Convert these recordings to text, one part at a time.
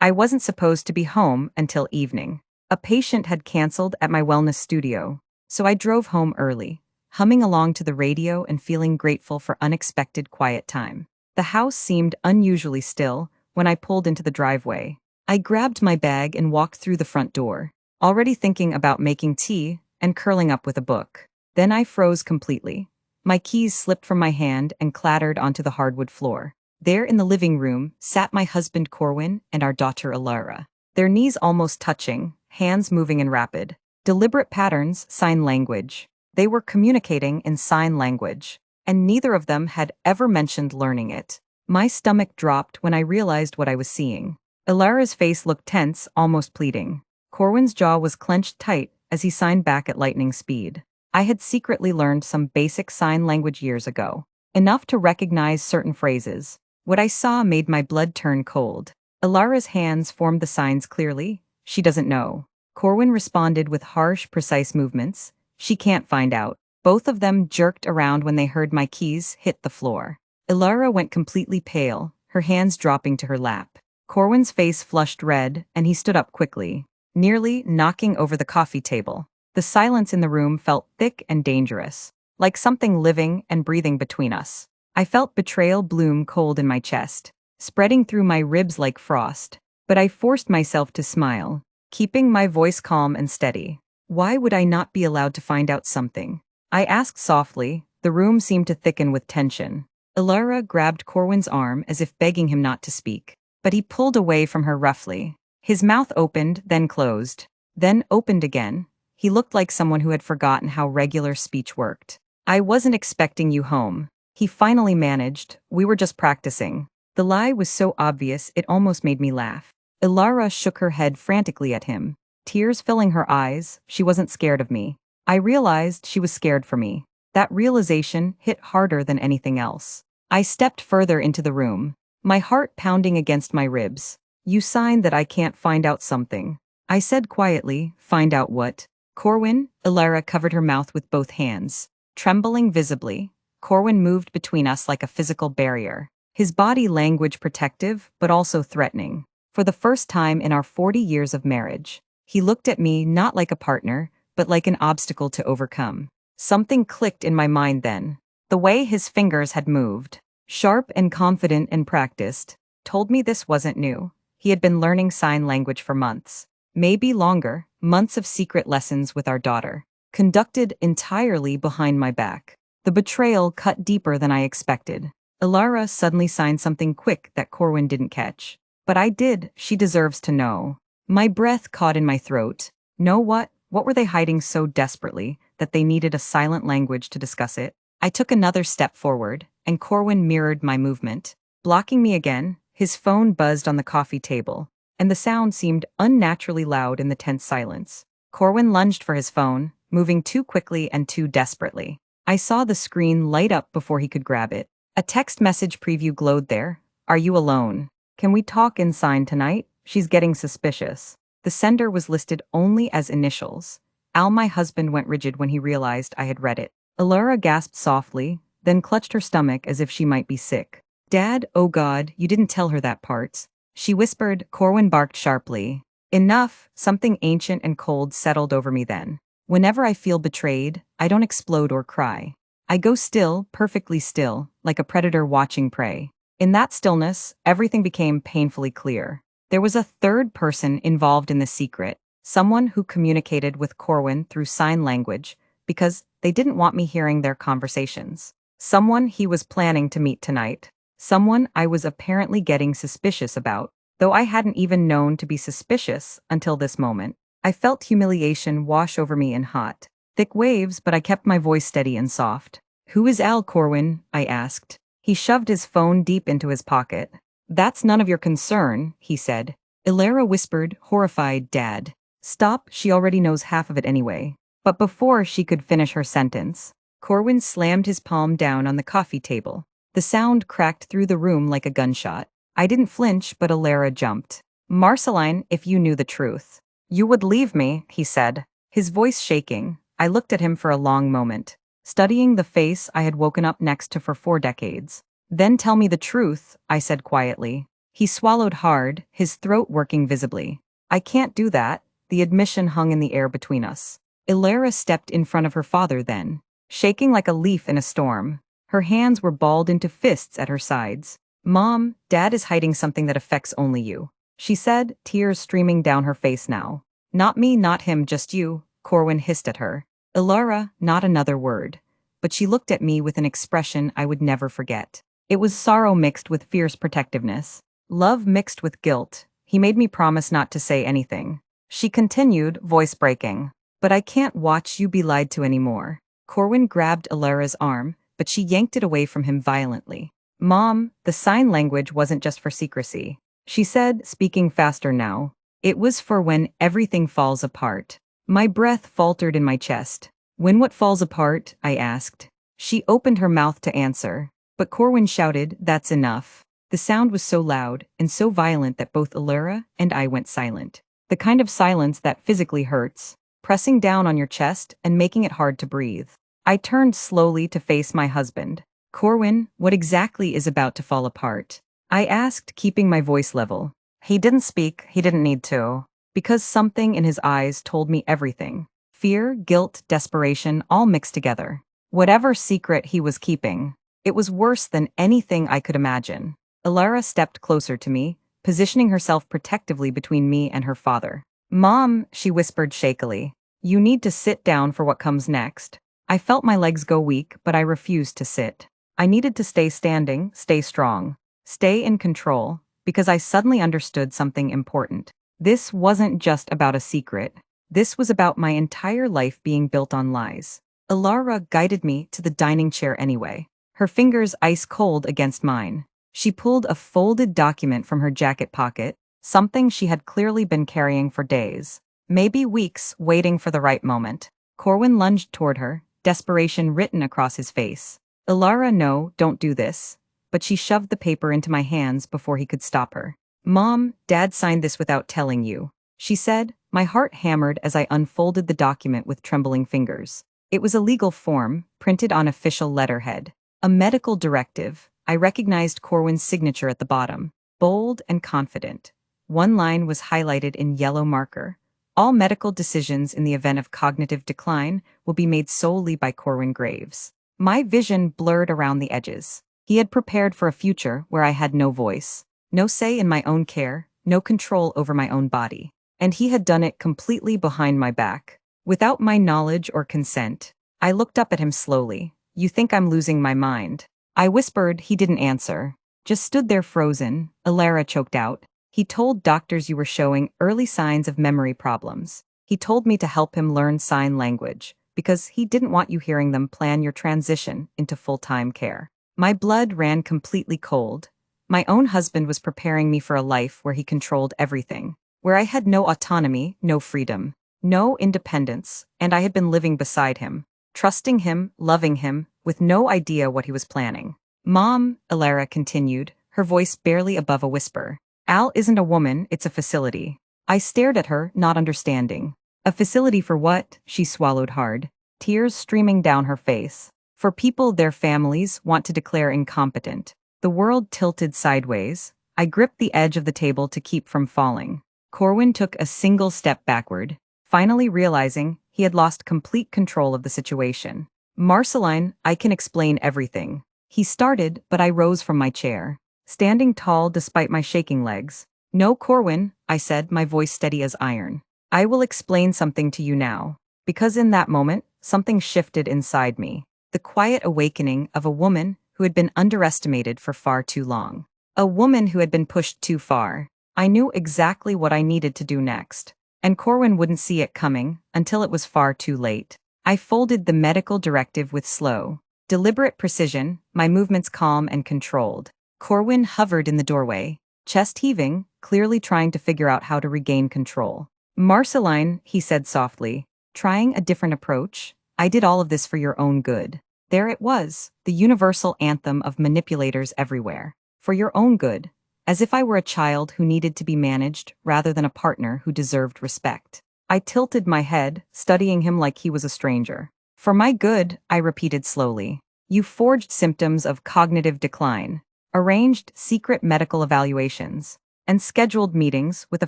I wasn't supposed to be home until evening. A patient had canceled at my wellness studio, so I drove home early, humming along to the radio and feeling grateful for unexpected quiet time. The house seemed unusually still when I pulled into the driveway. I grabbed my bag and walked through the front door, already thinking about making tea and curling up with a book. Then I froze completely. My keys slipped from my hand and clattered onto the hardwood floor. There in the living room sat my husband Corwin and our daughter Alara, their knees almost touching, hands moving in rapid, deliberate patterns, sign language. They were communicating in sign language, and neither of them had ever mentioned learning it. My stomach dropped when I realized what I was seeing. Alara's face looked tense, almost pleading. Corwin's jaw was clenched tight as he signed back at lightning speed. I had secretly learned some basic sign language years ago, enough to recognize certain phrases. What I saw made my blood turn cold. Alara's hands formed the signs clearly. She doesn't know. Corwin responded with harsh, precise movements. She can't find out. Both of them jerked around when they heard my keys hit the floor. Alara went completely pale, her hands dropping to her lap. Corwin's face flushed red, and he stood up quickly, nearly knocking over the coffee table. The silence in the room felt thick and dangerous, like something living and breathing between us. I felt betrayal bloom cold in my chest, spreading through my ribs like frost, but I forced myself to smile, keeping my voice calm and steady. Why would I not be allowed to find out something? I asked softly. The room seemed to thicken with tension. Alara grabbed Corwin's arm as if begging him not to speak, but he pulled away from her roughly. His mouth opened, then closed, then opened again. He looked like someone who had forgotten how regular speech worked. I wasn't expecting you home. He finally managed. We were just practicing. The lie was so obvious it almost made me laugh. Alara shook her head frantically at him, tears filling her eyes. She wasn't scared of me. I realized she was scared for me. That realization hit harder than anything else. I stepped further into the room, my heart pounding against my ribs. You signed that I can't find out something. I said quietly. Find out what? Corwin? Alara covered her mouth with both hands, trembling visibly. Corwin moved between us like a physical barrier, his body language protective but also threatening. For the first time in our 40 years of marriage, he looked at me not like a partner, but like an obstacle to overcome. Something clicked in my mind then. The way his fingers had moved, sharp and confident and practiced, told me this wasn't new. He had been learning sign language for months, maybe longer, months of secret lessons with our daughter, conducted entirely behind my back. The betrayal cut deeper than I expected. Alara suddenly signed something quick that Corwin didn't catch. But I did. She deserves to know. My breath caught in my throat. Know what? What were they hiding so desperately that they needed a silent language to discuss it? I took another step forward, and Corwin mirrored my movement. Blocking me again, his phone buzzed on the coffee table, and the sound seemed unnaturally loud in the tense silence. Corwin lunged for his phone, moving too quickly and too desperately. I saw the screen light up before he could grab it. A text message preview glowed there. Are you alone? Can we talk in sign tonight? She's getting suspicious. The sender was listed only as initials. Al, my husband, went rigid when he realized I had read it. Alara gasped softly, then clutched her stomach as if she might be sick. Dad, oh God, you didn't tell her that part. She whispered. Corwin barked sharply. Enough. Something ancient and cold settled over me then. Whenever I feel betrayed, I don't explode or cry. I go still, perfectly still, like a predator watching prey. In that stillness, everything became painfully clear. There was a third person involved in the secret, someone who communicated with Corwin through sign language because they didn't want me hearing their conversations. Someone he was planning to meet tonight. Someone I was apparently getting suspicious about, though I hadn't even known to be suspicious until this moment. I felt humiliation wash over me in hot, thick waves, but I kept my voice steady and soft. Who is Al, Corwin? I asked. He shoved his phone deep into his pocket. That's none of your concern, he said. Alara whispered, horrified. Dad. Stop, she already knows half of it anyway. But before she could finish her sentence, Corwin slammed his palm down on the coffee table. The sound cracked through the room like a gunshot. I didn't flinch, but Alara jumped. Marceline, if you knew the truth, you would leave me, he said, his voice shaking. I looked at him for a long moment, studying the face I had woken up next to for 4 decades. Then tell me the truth, I said quietly. He swallowed hard, his throat working visibly. I can't do that. The admission hung in the air between us. Ilara stepped in front of her father then, shaking like a leaf in a storm. Her hands were balled into fists at her sides. Mom, Dad is hiding something that affects only you, she said, tears streaming down her face now. Not me, not him, just you, Corwin hissed at her. Ilara, not another word. But she looked at me with an expression I would never forget. It was sorrow mixed with fierce protectiveness. Love mixed with guilt. He made me promise not to say anything. She continued, voice breaking. But I can't watch you be lied to anymore. Corwin grabbed Ilara's arm, but she yanked it away from him violently. Mom, the sign language wasn't just for secrecy, she said, speaking faster now. It was for when everything falls apart. My breath faltered in my chest. When what falls apart? I asked. She opened her mouth to answer, but Corwin shouted, that's enough. The sound was so loud and so violent that both Ilara and I went silent. The kind of silence that physically hurts, pressing down on your chest and making it hard to breathe. I turned slowly to face my husband. Corwin, what exactly is about to fall apart? I asked, keeping my voice level. He didn't speak, he didn't need to. Because something in his eyes told me everything. Fear, guilt, desperation, all mixed together. Whatever secret he was keeping. It was worse than anything I could imagine. Ilara stepped closer to me, positioning herself protectively between me and her father. Mom, she whispered shakily. You need to sit down for what comes next. I felt my legs go weak, but I refused to sit. I needed to stay standing, stay strong, stay in control, because I suddenly understood something important. This wasn't just about a secret. This was about my entire life being built on lies. Ilara guided me to the dining chair anyway, her fingers ice cold against mine. She pulled a folded document from her jacket pocket, something she had clearly been carrying for days, maybe weeks, waiting for the right moment. Corwin lunged toward her, desperation written across his face. Ilara, no, don't do this. But she shoved the paper into my hands before he could stop her. Mom, Dad signed this without telling you, she said. My heart hammered as I unfolded the document with trembling fingers. It was a legal form, printed on official letterhead. A medical directive. I recognized Corwin's signature at the bottom, bold and confident. One line was highlighted in yellow marker. All medical decisions in the event of cognitive decline will be made solely by Corwin Graves. My vision blurred around the edges. He had prepared for a future where I had no voice, no say in my own care, no control over my own body. And he had done it completely behind my back, without my knowledge or consent. I looked up at him slowly. You think I'm losing my mind? I whispered. He didn't answer, just stood there frozen. Ilara choked out. He told doctors you were showing early signs of memory problems. He told me to help him learn sign language, because he didn't want you hearing them plan your transition into full-time care. My blood ran completely cold. My own husband was preparing me for a life where he controlled everything, where I had no autonomy, no freedom, no independence, and I had been living beside him, trusting him, loving him, with no idea what he was planning. Mom, Ilara continued, her voice barely above a whisper. Al isn't a woman, it's a facility. I stared at her, not understanding. A facility for what? She swallowed hard, tears streaming down her face. For people their families want to declare incompetent. The world tilted sideways. I gripped the edge of the table to keep from falling. Corwin took a single step backward, finally realizing he had lost complete control of the situation. Marceline, I can explain everything. He started, but I rose from my chair, standing tall despite my shaking legs. No, Corwin, I said, my voice steady as iron. I will explain something to you now. Because in that moment, something shifted inside me. The quiet awakening of a woman who had been underestimated for far too long. A woman who had been pushed too far. I knew exactly what I needed to do next. And Corwin wouldn't see it coming until it was far too late. I folded the medical directive with slow, deliberate precision, my movements calm and controlled. Corwin hovered in the doorway, chest heaving, clearly trying to figure out how to regain control. Marceline, he said softly, trying a different approach. I did all of this for your own good. There it was, the universal anthem of manipulators everywhere. For your own good. As if I were a child who needed to be managed rather than a partner who deserved respect. I tilted my head, studying him like he was a stranger. For my good, I repeated slowly. You forged symptoms of cognitive decline. arranged secret medical evaluations, and scheduled meetings with a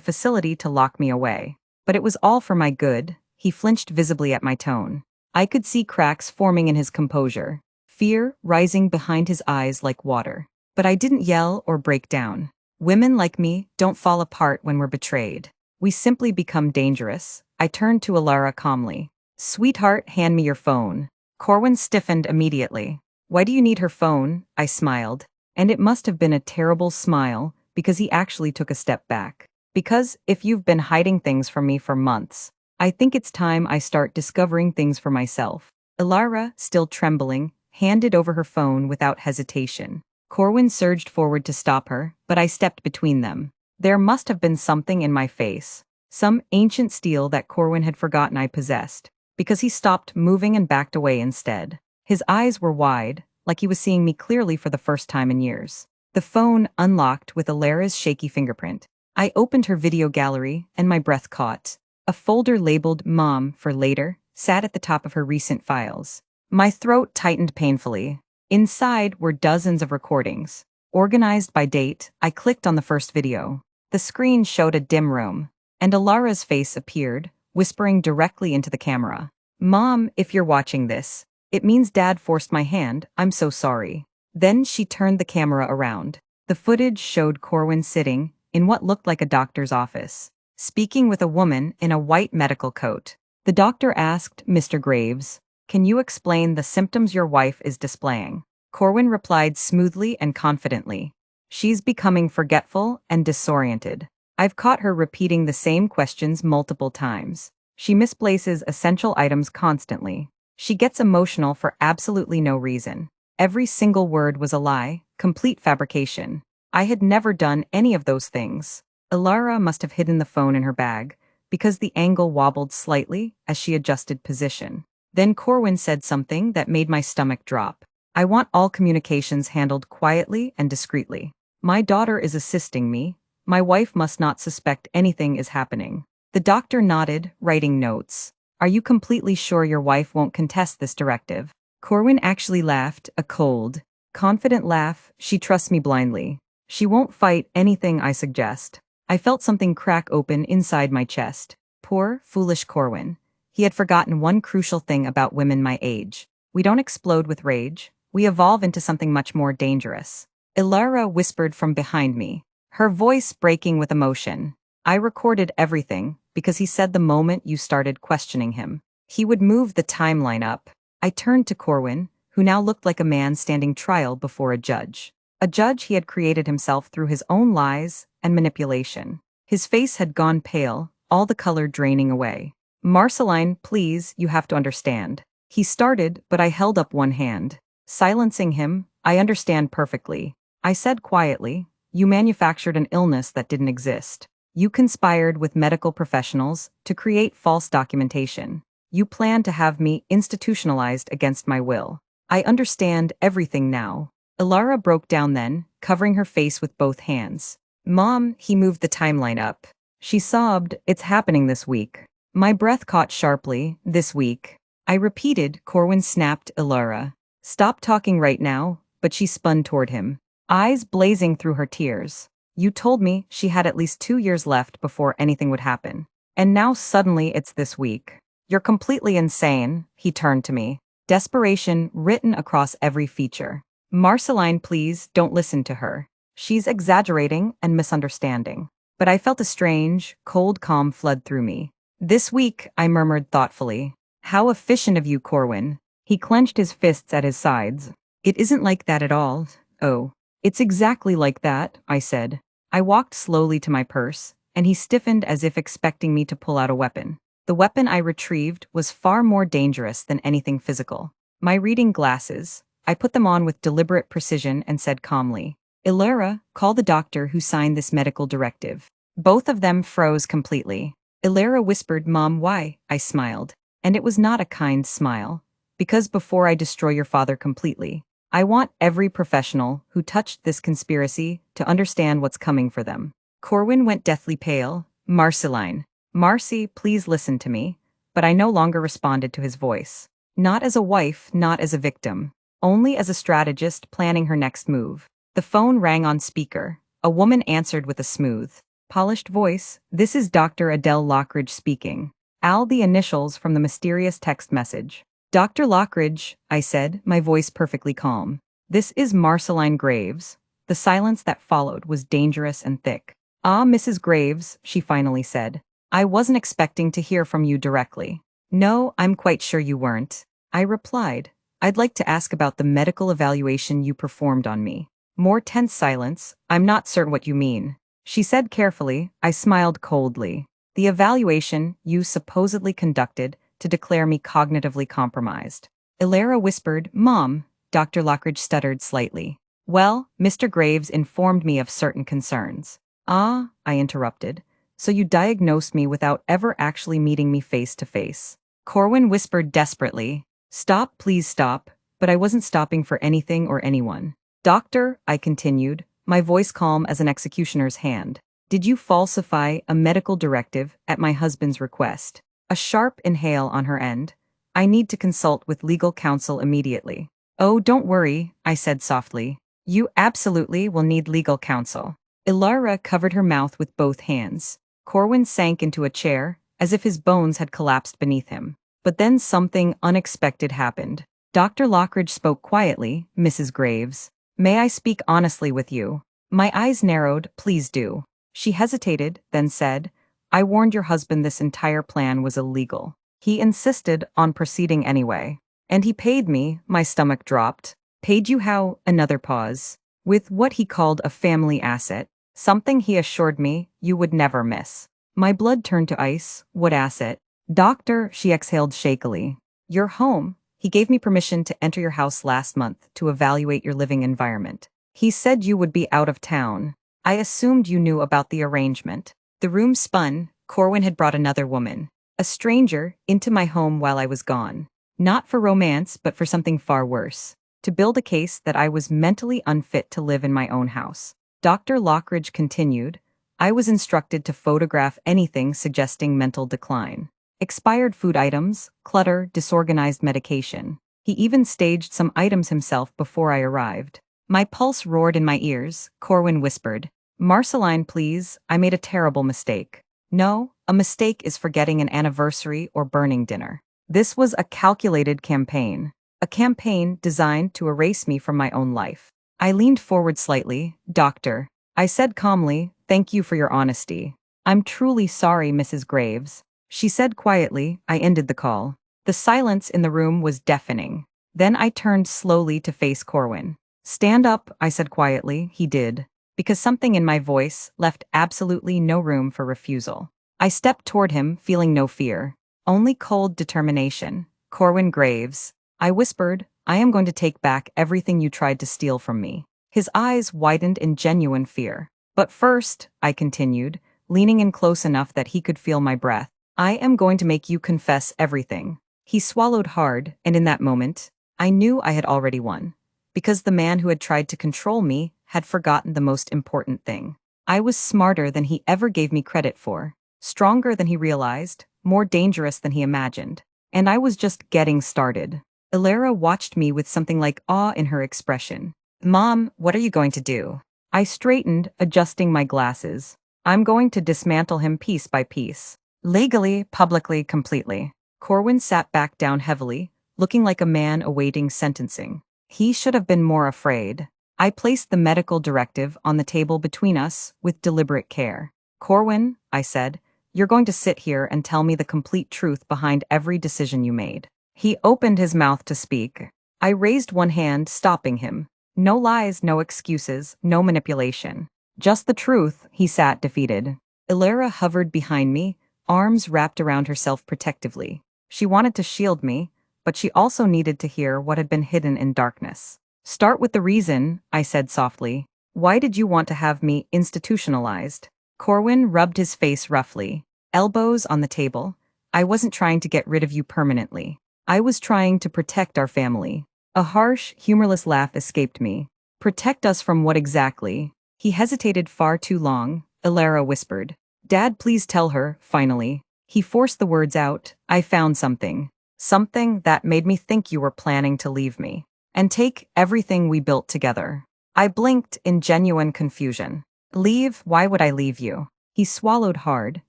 facility to lock me away. But it was all for my good. He flinched visibly at my tone. I could see cracks forming in his composure, fear rising behind his eyes like water. But I didn't yell or break down. Women like me don't fall apart when we're betrayed. We simply become dangerous. I turned to Alara calmly. Sweetheart, hand me your phone. Corwin stiffened immediately. Why do you need her phone? I smiled. And it must have been a terrible smile, because he actually took a step back. Because if you've been hiding things from me for months, I think it's time I start discovering things for myself. Alara, still trembling, handed over her phone without hesitation. Corwin surged forward to stop her, but I stepped between them. There must have been something in my face, some ancient steel that Corwin had forgotten I possessed, because he stopped moving and backed away instead. His eyes were wide, like he was seeing me clearly for the first time in years. The phone unlocked with Alara's shaky fingerprint. I opened her video gallery, and my breath caught. A folder labeled Mom for later sat at the top of her recent files. My throat tightened painfully. Inside were dozens of recordings. Organized by date, I clicked on the first video. The screen showed a dim room, and Alara's face appeared, whispering directly into the camera. Mom, if you're watching this, it means Dad forced my hand. I'm so sorry. Then she turned the camera around. The footage showed Corwin sitting in what looked like a doctor's office, speaking with a woman in a white medical coat. The doctor asked, Mr. Graves, can you explain the symptoms your wife is displaying? Corwin replied smoothly and confidently. She's becoming forgetful and disoriented. I've caught her repeating the same questions multiple times. She misplaces essential items constantly. She gets emotional for absolutely no reason. Every single word was a lie, complete fabrication. I had never done any of those things. Alara must have hidden the phone in her bag, because the angle wobbled slightly as she adjusted position. Then Corwin said something that made my stomach drop. I want all communications handled quietly and discreetly. My daughter is assisting me. My wife must not suspect anything is happening. The doctor nodded, writing notes. Are you completely sure your wife won't contest this directive? Corwin actually laughed, a cold, confident laugh. She trusts me blindly. She won't fight anything I suggest. I felt something crack open inside my chest. Poor, foolish Corwin. He had forgotten one crucial thing about women my age. We don't explode with rage. We evolve into something much more dangerous. Ilara whispered from behind me, her voice breaking with emotion. I recorded everything, because he said the moment you started questioning him, he would move the timeline up. I turned to Corwin, who now looked like a man standing trial before a judge. A judge he had created himself through his own lies and manipulation. His face had gone pale, all the color draining away. Marceline, please, you have to understand. He started, but I held up one hand. Silencing him, I understand perfectly. I said quietly, you manufactured an illness that didn't exist. You conspired with medical professionals to create false documentation. You planned to have me institutionalized against my will. I understand everything now. Ilara broke down then, covering her face with both hands. Mom, he moved the timeline up. She sobbed, it's happening this week. My breath caught sharply, this week. I repeated, Corwin snapped Ilara. Stop talking right now, but she spun toward him, eyes blazing through her tears. You told me she had at least 2 years left before anything would happen. And now suddenly it's this week. You're completely insane, he turned to me. Desperation written across every feature. Marceline, please, don't listen to her. She's exaggerating and misunderstanding. But I felt a strange, cold calm flood through me. This week, I murmured thoughtfully. How efficient of you, Corwin. He clenched his fists at his sides. It isn't like that at all. Oh. It's exactly like that, I said. I walked slowly to my purse, and he stiffened as if expecting me to pull out a weapon. The weapon I retrieved was far more dangerous than anything physical. My reading glasses. I put them on with deliberate precision and said calmly, Ilara, call the doctor who signed this medical directive. Both of them froze completely. Ilara whispered, Mom, why? I smiled. And it was not a kind smile. Because before I destroy your father completely, I want every professional who touched this conspiracy to understand what's coming for them. Corwin went deathly pale. Marceline. Marcy, please listen to me. But I no longer responded to his voice. Not as a wife, not as a victim. Only as a strategist planning her next move. The phone rang on speaker. A woman answered with a smooth, polished voice. "This is Dr. Adele Lockridge speaking." Al, the initials from the mysterious text message. "Dr. Lockridge," I said, my voice perfectly calm. "This is Marceline Graves." The silence that followed was dangerous and thick. "Ah, Mrs. Graves," she finally said. "I wasn't expecting to hear from you directly." "No, I'm quite sure you weren't," I replied. "I'd like to ask about the medical evaluation you performed on me." More tense silence. "I'm not certain what you mean," she said carefully. I smiled coldly. "The evaluation you supposedly conducted to declare me cognitively compromised." Ilara whispered, "Mom." Dr. Lockridge stuttered slightly. "Well, Mr. Graves informed me of certain concerns." "Ah," I interrupted. "So you diagnosed me without ever actually meeting me face to face." Corwin whispered desperately, "Stop, please stop." But I wasn't stopping for anything or anyone. "Doctor," I continued, my voice calm as an executioner's hand, "did you falsify a medical directive at my husband's request?" A sharp inhale on her end. "I need to consult with legal counsel immediately." "Oh, don't worry," I said softly. "You absolutely will need legal counsel." Ilara covered her mouth with both hands. Corwin sank into a chair, as if his bones had collapsed beneath him. But then something unexpected happened. Dr. Lockridge spoke quietly. "Mrs. Graves, may I speak honestly with you?" My eyes narrowed. "Please do." She hesitated, then said, "I warned your husband this entire plan was illegal. He insisted on proceeding anyway. And he paid me." My stomach dropped. "Paid you how?" Another pause. "With what he called a family asset. Something he assured me you would never miss." My blood turned to ice. "What asset?" "Doctor," she exhaled shakily. "Your home. He gave me permission to enter your house last month to evaluate your living environment. He said you would be out of town. I assumed you knew about the arrangement." The room spun. Corwin had brought another woman, a stranger, into my home while I was gone. Not for romance, but for something far worse. To build a case that I was mentally unfit to live in my own house. Dr. Lockridge continued, "I was instructed to photograph anything suggesting mental decline. Expired food items, clutter, disorganized medication. He even staged some items himself before I arrived." My pulse roared in my ears. Corwin whispered, "Marceline, please, I made a terrible mistake." "No, a mistake is forgetting an anniversary or burning dinner. This was a calculated campaign. A campaign designed to erase me from my own life." I leaned forward slightly. "Doctor," I said calmly, "thank you for your honesty." "I'm truly sorry, Mrs. Graves," she said quietly. I ended the call. The silence in the room was deafening. Then I turned slowly to face Corwin. "Stand up," I said quietly. He did, because something in my voice left absolutely no room for refusal. I stepped toward him, feeling no fear, only cold determination. "Corwin Graves," I whispered, "I am going to take back everything you tried to steal from me." His eyes widened in genuine fear. "But first," I continued, leaning in close enough that he could feel my breath, "I am going to make you confess everything." He swallowed hard, and in that moment, I knew I had already won. Because the man who had tried to control me had forgotten the most important thing. I was smarter than he ever gave me credit for, stronger than he realized, more dangerous than he imagined. And I was just getting started. Ilara watched me with something like awe in her expression. "Mom, what are you going to do?" I straightened, adjusting my glasses. "I'm going to dismantle him piece by piece. Legally, publicly, completely." Corwin sat back down heavily, looking like a man awaiting sentencing. He should have been more afraid. I placed the medical directive on the table between us with deliberate care. "Corwin," I said, "you're going to sit here and tell me the complete truth behind every decision you made." He opened his mouth to speak. I raised one hand, stopping him. "No lies, no excuses, no manipulation. Just the truth." He sat defeated. Ilara hovered behind me, arms wrapped around herself protectively. She wanted to shield me, but she also needed to hear what had been hidden in darkness. "Start with the reason," I said softly. "Why did you want to have me institutionalized?" Corwin rubbed his face roughly, elbows on the table. "I wasn't trying to get rid of you permanently. I was trying to protect our family." A harsh, humorless laugh escaped me. "Protect us from what exactly?" He hesitated far too long. Ilara whispered, "Dad, please tell her," finally. He forced the words out. "I found something. Something that made me think you were planning to leave me. And take everything we built together." I blinked in genuine confusion. Leave? Why would I leave you? He swallowed hard.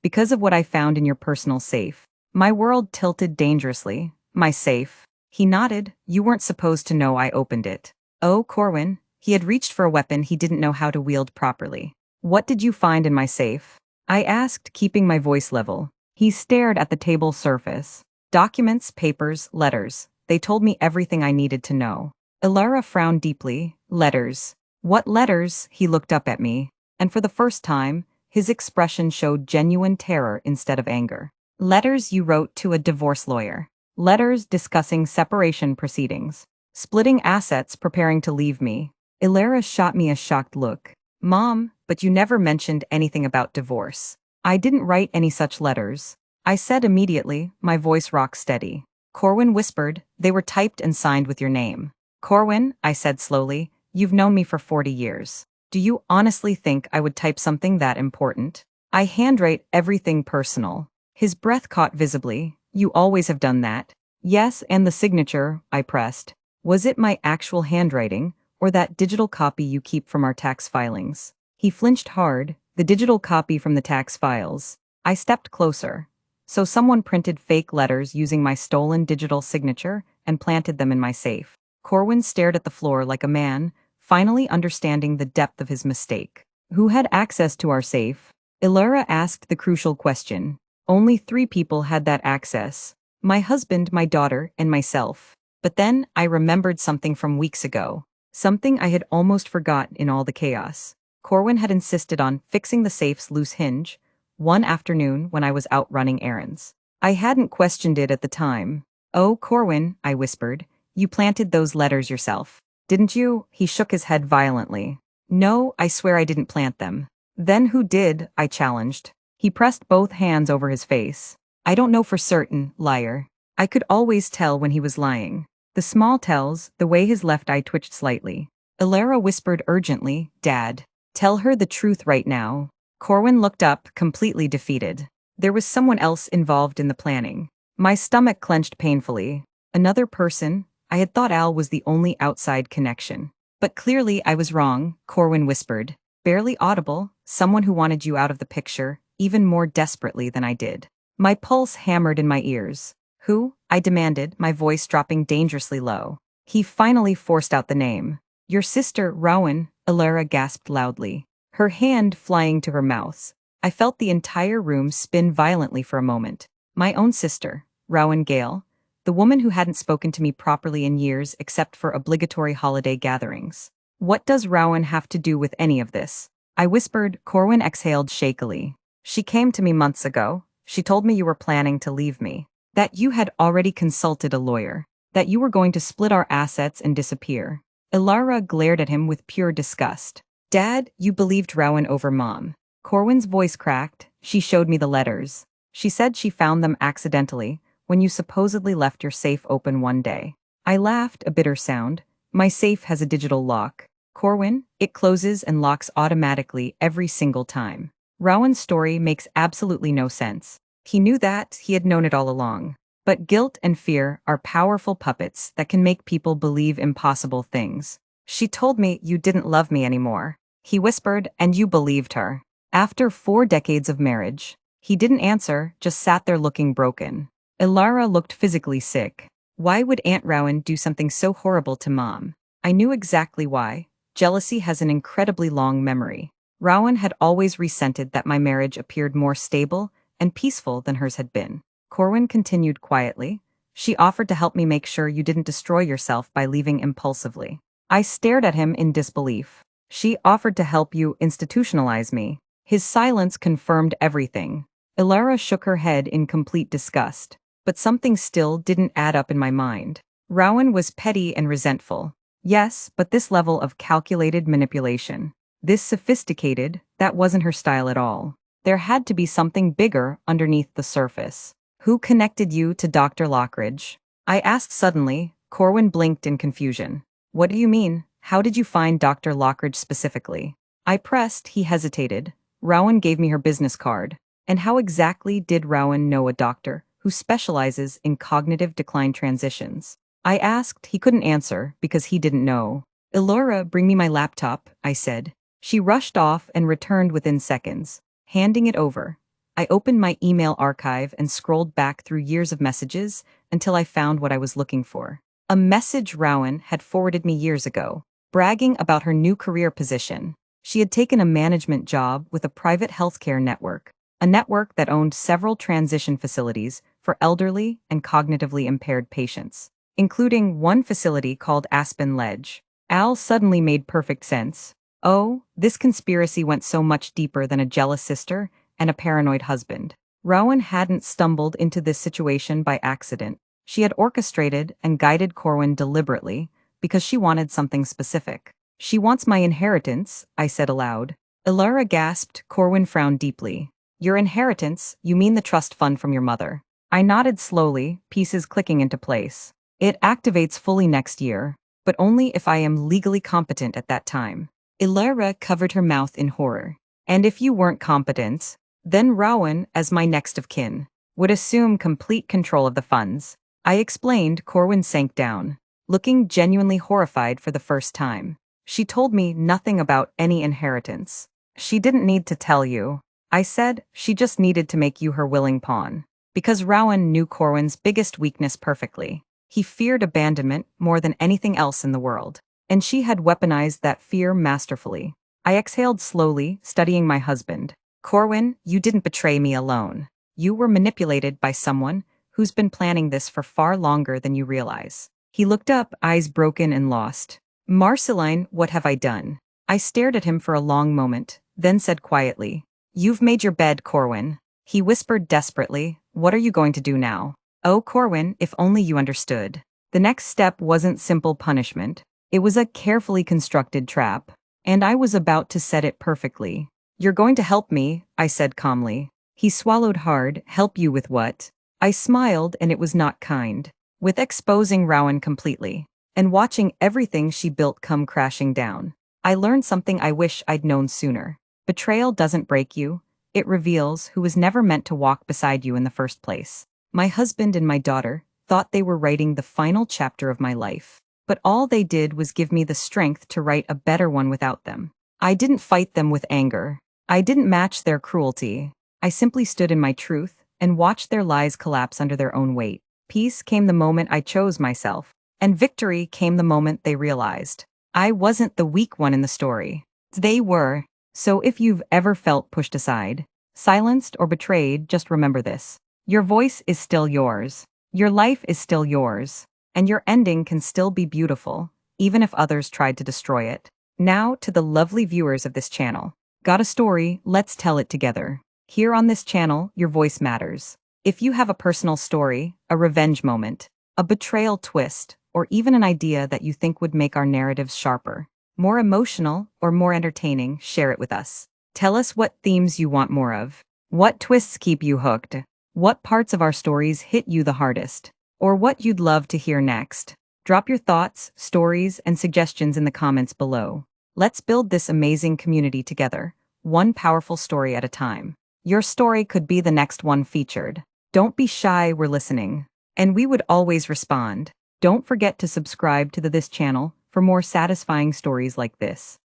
Because of what I found in your personal safe. My world tilted dangerously. My safe. He nodded. You weren't supposed to know I opened it. Oh, Corwin. He had reached for a weapon he didn't know how to wield properly. What did you find in my safe? I asked, keeping my voice level. He stared at the table surface. Documents, papers, letters. They told me everything I needed to know. Ilara frowned deeply. Letters. What letters? He looked up at me. And for the first time, his expression showed genuine terror instead of anger. Letters you wrote to a divorce lawyer. Letters discussing separation proceedings. Splitting assets, preparing to leave me. Ilara shot me a shocked look. Mom, but you never mentioned anything about divorce. I didn't write any such letters. I said immediately, my voice rock steady. Corwin whispered, they were typed and signed with your name. Corwin, I said slowly, you've known me for 40 years. Do you honestly think I would type something that important? I handwrite everything personal. His breath caught visibly. You always have done that. Yes, and the signature, I pressed. Was it my actual handwriting, or that digital copy you keep from our tax filings? He flinched hard. The digital copy from the tax files. I stepped closer. So someone printed fake letters using my stolen digital signature and planted them in my safe. Corwin stared at the floor like a man, finally understanding the depth of his mistake. Who had access to our safe? Ilara asked the crucial question. Only 3 people had that access. My husband, my daughter, and myself. But then I remembered something from weeks ago. Something I had almost forgotten in all the chaos. Corwin had insisted on fixing the safe's loose hinge one afternoon when I was out running errands. I hadn't questioned it at the time. Oh, Corwin, I whispered, you planted those letters yourself. Didn't you? He shook his head violently. No, I swear I didn't plant them. Then who did? I challenged. He pressed both hands over his face. I don't know for certain, liar. I could always tell when he was lying. The small tells, the way his left eye twitched slightly. Ilara whispered urgently, Dad, tell her the truth right now. Corwin looked up, completely defeated. There was someone else involved in the planning. My stomach clenched painfully. Another person? I had thought Al was the only outside connection. But clearly I was wrong, Corwin whispered. Barely audible, someone who wanted you out of the picture, even more desperately than I did. My pulse hammered in my ears. Who? I demanded, my voice dropping dangerously low. He finally forced out the name. Your sister, Rowan, Ilara gasped loudly, her hand flying to her mouth. I felt the entire room spin violently for a moment. My own sister, Rowan Gale, the woman who hadn't spoken to me properly in years except for obligatory holiday gatherings. What does Rowan have to do with any of this? I whispered. Corwin exhaled shakily. She came to me months ago. She told me you were planning to leave me. That you had already consulted a lawyer. That you were going to split our assets and disappear. Ilara glared at him with pure disgust. Dad, you believed Rowan over Mom. Corwin's voice cracked. She showed me the letters. She said she found them accidentally, when you supposedly left your safe open one day. I laughed, a bitter sound. My safe has a digital lock. Corwin, it closes and locks automatically every single time. Rowan's story makes absolutely no sense. He knew that, he had known it all along. But guilt and fear are powerful puppets that can make people believe impossible things. She told me you didn't love me anymore. He whispered, and you believed her. After 4 decades of marriage. He didn't answer, just sat there looking broken. Ilara looked physically sick. Why would Aunt Rowan do something so horrible to Mom? I knew exactly why. Jealousy has an incredibly long memory. Rowan had always resented that my marriage appeared more stable and peaceful than hers had been. Corwin continued quietly. She offered to help me make sure you didn't destroy yourself by leaving impulsively. I stared at him in disbelief. She offered to help you institutionalize me. His silence confirmed everything. Ilara shook her head in complete disgust. But something still didn't add up in my mind. Rowan was petty and resentful. Yes, but this level of calculated manipulation. This sophisticated, that wasn't her style at all. There had to be something bigger underneath the surface. Who connected you to Dr. Lockridge? I asked suddenly. Corwin blinked in confusion. What do you mean? How did you find Dr. Lockridge specifically? I pressed. He hesitated. Rowan gave me her business card. And how exactly did Rowan know a doctor who specializes in cognitive decline transitions? I asked. He couldn't answer because he didn't know. Elora, bring me my laptop, I said. She rushed off and returned within seconds, handing it over. I opened my email archive and scrolled back through years of messages until I found what I was looking for. A message Rowan had forwarded me years ago, bragging about her new career position. She had taken a management job with a private healthcare network, a network that owned several transition facilities for elderly and cognitively impaired patients, including one facility called Aspen Ledge. Al suddenly made perfect sense. Oh, this conspiracy went so much deeper than a jealous sister and a paranoid husband. Rowan hadn't stumbled into this situation by accident. She had orchestrated and guided Corwin deliberately because she wanted something specific. She wants my inheritance, I said aloud. Ilara gasped. Corwin frowned deeply. Your inheritance, you mean the trust fund from your mother. I nodded slowly, pieces clicking into place. It activates fully next year, but only if I am legally competent at that time. Ilara covered her mouth in horror. And if you weren't competent, then Rowan, as my next of kin, would assume complete control of the funds. I explained. Corwin sank down, looking genuinely horrified for the first time. She told me nothing about any inheritance. She didn't need to tell you. I said she just needed to make you her willing pawn. Because Rowan knew Corwin's biggest weakness perfectly. He feared abandonment more than anything else in the world. And she had weaponized that fear masterfully. I exhaled slowly, studying my husband. Corwin, you didn't betray me alone. You were manipulated by someone who's been planning this for far longer than you realize. He looked up, eyes broken and lost. Marceline, what have I done? I stared at him for a long moment, then said quietly, You've made your bed, Corwin. He whispered desperately, What are you going to do now? Oh, Corwin, if only you understood. The next step wasn't simple punishment. It was a carefully constructed trap, and I was about to set it perfectly. You're going to help me, I said calmly. He swallowed hard. Help you with what? I smiled, and it was not kind. With exposing Rowan completely, and watching everything she built come crashing down. I learned something I wish I'd known sooner. Betrayal doesn't break you. It reveals who was never meant to walk beside you in the first place. My husband and my daughter thought they were writing the final chapter of my life. But all they did was give me the strength to write a better one without them. I didn't fight them with anger. I didn't match their cruelty. I simply stood in my truth and watched their lies collapse under their own weight. Peace came the moment I chose myself, and victory came the moment they realized I wasn't the weak one in the story. They were. So if you've ever felt pushed aside, silenced, or betrayed, just remember this. Your voice is still yours. Your life is still yours. And your ending can still be beautiful, even if others tried to destroy it. Now to the lovely viewers of this channel. Got a story? Let's tell it together. Here on this channel, your voice matters. If you have a personal story, a revenge moment, a betrayal twist, or even an idea that you think would make our narratives sharper, more emotional, or more entertaining, share it with us. Tell us what themes you want more of. What twists keep you hooked? What parts of our stories hit you the hardest? Or what you'd love to hear next. Drop your thoughts, stories, and suggestions in the comments below. Let's build this amazing community together, one powerful story at a time. Your story could be the next one featured. Don't be shy, we're listening. And we would always respond. Don't forget to subscribe to this channel for more satisfying stories like this.